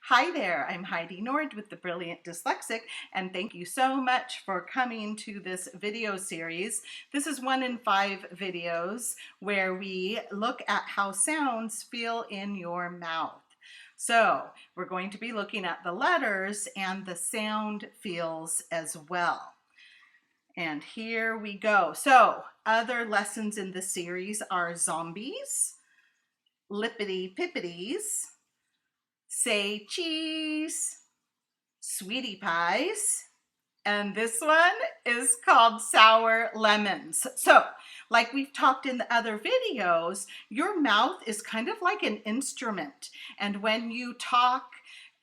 Hi there, I'm Heidi Nord with The Brilliant Dyslexic, and thank you so much for coming to this video series. This is 1 in 5 videos where we look at how sounds feel in your mouth. So we're going to be looking at the letters and the sound feels as well. And here we go. So other lessons in the series are zombies, lippity pippities, say cheese, sweetie pies, and this one is called sour lemons. So, like we've talked in the other videos, your mouth is kind of like an instrument. And when you talk,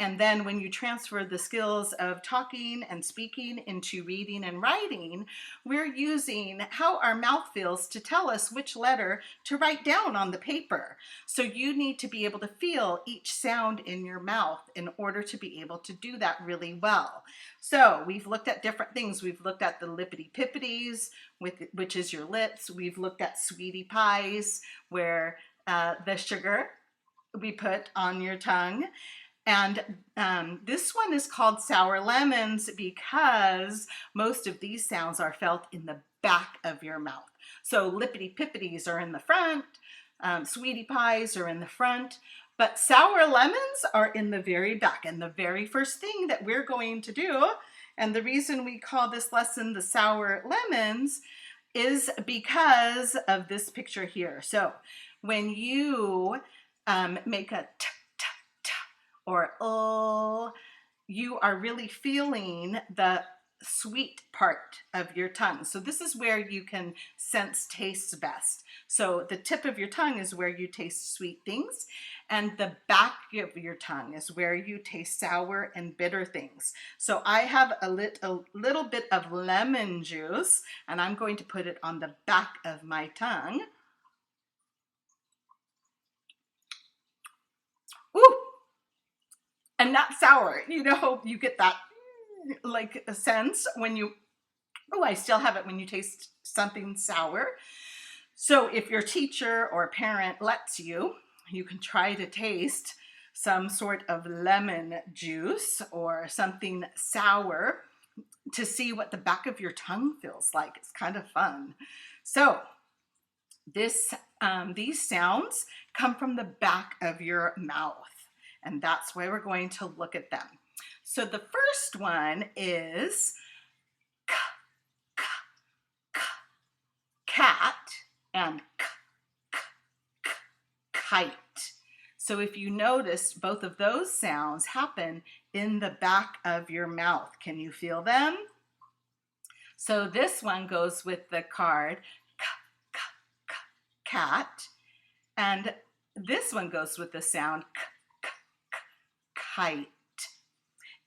and then when you transfer the skills of talking and speaking into reading and writing, we're using how our mouth feels to tell us which letter to write down on the paper. So you need to be able to feel each sound in your mouth in order to be able to do that really well. So we've looked at different things. We've looked at the lippity pippities, which is your lips. We've looked at sweetie pies, where the sugar we put on your tongue. And this one is called sour lemons because most of these sounds are felt in the back of your mouth. So lippity pippities are in the front, sweetie pies are in the front, but sour lemons are in the very back. And the very first thing that we're going to do, and the reason we call this lesson the sour lemons, is because of this picture here. So when you make a t, t, t, or you are really feeling the sweet part of your tongue. So this is where you can sense tastes best. So the tip of your tongue is where you taste sweet things, and the back of your tongue is where you taste sour and bitter things. So I have a little bit of lemon juice, and I'm going to put it on the back of my tongue. Ooh! And not sour. You know, you get that like a sense when you, oh, I still have it when you taste something sour. So if your teacher or parent lets you, you can try to taste some sort of lemon juice or something sour to see what the back of your tongue feels like. It's kind of fun. So these sounds come from the back of your mouth, and that's why we're going to look at them. So the first one is k, k, k, cat, and k, k, k, kite. So if you notice, both of those sounds happen in the back of your mouth. Can you feel them? So this one goes with the card k, k, k, cat, and this one goes with the sound k, k, k, kite.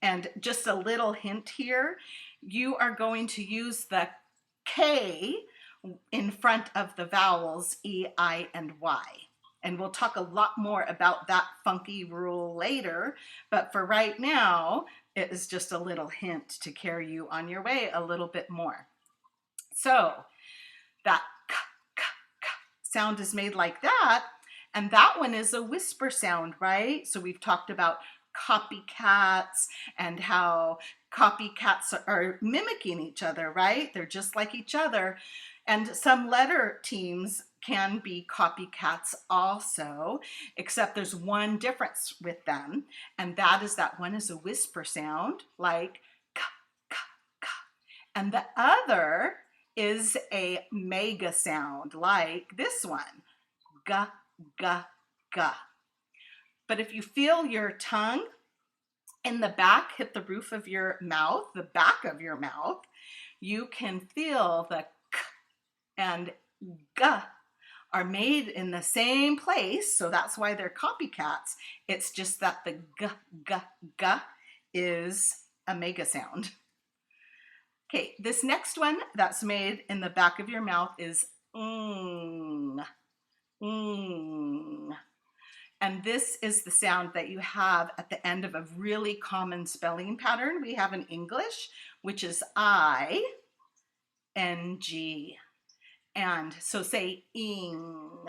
And just a little hint here, you are going to use the K in front of the vowels E, I, and Y. And we'll talk a lot more about that funky rule later, but for right now, it is just a little hint to carry you on your way a little bit more. So that k, k, k sound is made like that, and that one is a whisper sound, right? So we've talked about copycats and how copycats are mimicking each other, right? They're just like each other. And some letter teams can be copycats also, except there's one difference with them, and that is that one is a whisper sound, like ka, ka, ka. And the other is a mega sound, like this one, ga, ga, ga. But if you feel your tongue in the back hit the roof of your mouth, the back of your mouth, you can feel the k and g are made in the same place. So that's why they're copycats. It's just that the g, g, g is a mega sound. Okay, this next one that's made in the back of your mouth is mm, mm. And this is the sound that you have at the end of a really common spelling pattern we have in English, which is I, N, G. And so say ing.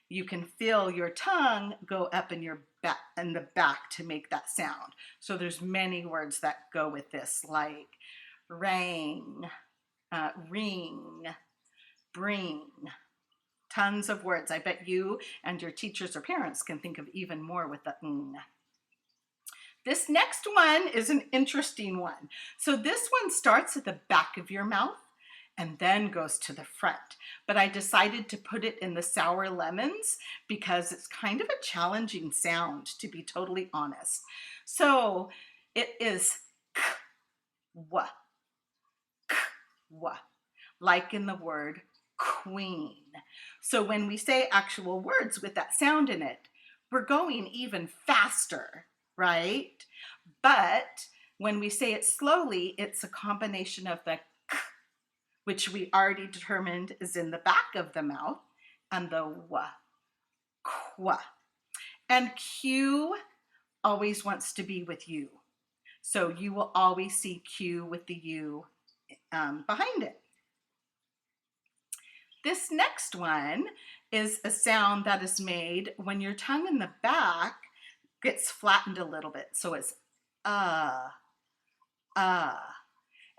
You can feel your tongue go up in your back to make that sound. So there's many words that go with this, like rang, ring, bring. Tons of words. I bet you and your teachers or parents can think of even more with the ng. This next one is an interesting one. So this one starts at the back of your mouth and then goes to the front. But I decided to put it in the sour lemons because it's kind of a challenging sound, to be totally honest. So it is k, wa, k, wa, like in the word queen. So when we say actual words with that sound in it, we're going even faster, right? But when we say it slowly, it's a combination of the k, which we already determined is in the back of the mouth, and the wa, qua. And Q always wants to be with you. So you will always see Q with the U behind it. This next one is a sound that is made when your tongue in the back gets flattened a little bit. So it's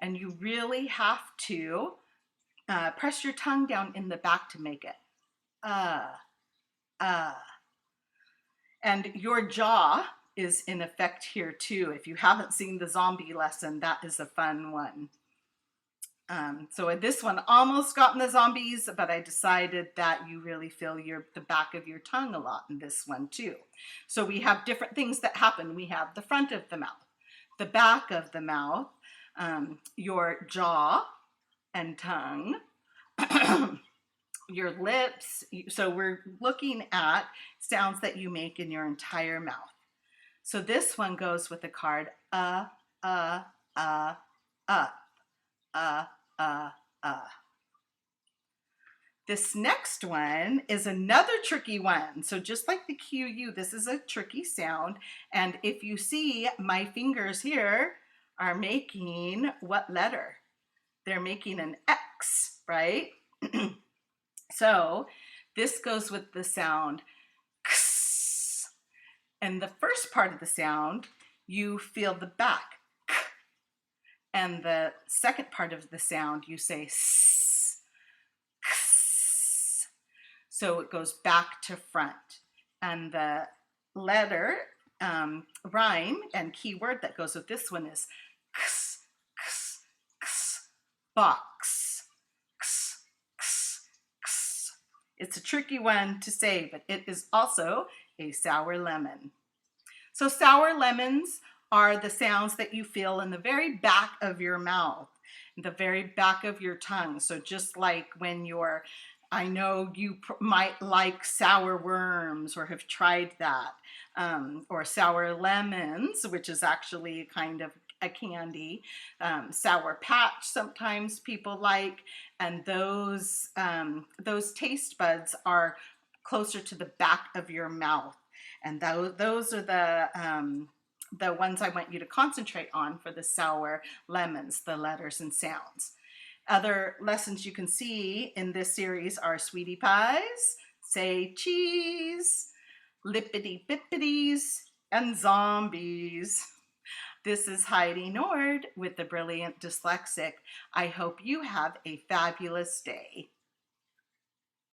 and you really have to press your tongue down in the back to make it and your jaw is in effect here too. If you haven't seen the zombie lesson, that is a fun one. So this one almost got in the zombies, but I decided that you really feel the back of your tongue a lot in this one too. So we have different things that happen. We have the front of the mouth, the back of the mouth, your jaw and tongue, your lips. So we're looking at sounds that you make in your entire mouth. So this one goes with the card This next one is another tricky one. So just like the QU, this is a tricky sound. And if you see, my fingers here are making what letter? They're making an X, right? So this goes with the sound X. And the first part of the sound, you feel the back. And the second part of the sound, you say S, X. So it goes back to front. And the letter, rhyme and keyword that goes with this one is X, X, X, box, X, X, X. It's a tricky one to say, but it is also a sour lemon. So sour lemons are the sounds that you feel in the very back of your mouth, the very back of your tongue. So just like when you're, I know you might like sour worms or have tried that, or sour lemons, which is actually kind of a candy, Sour Patch sometimes people like, and those taste buds are closer to the back of your mouth. And those are the ones I want you to concentrate on for the sour lemons, the letters and sounds. Other lessons you can see in this series are sweetie pies, say cheese, lippity bippities, and zombies. This is Heidi Nord with the Brilliant Dyslexic. I hope you have a fabulous day.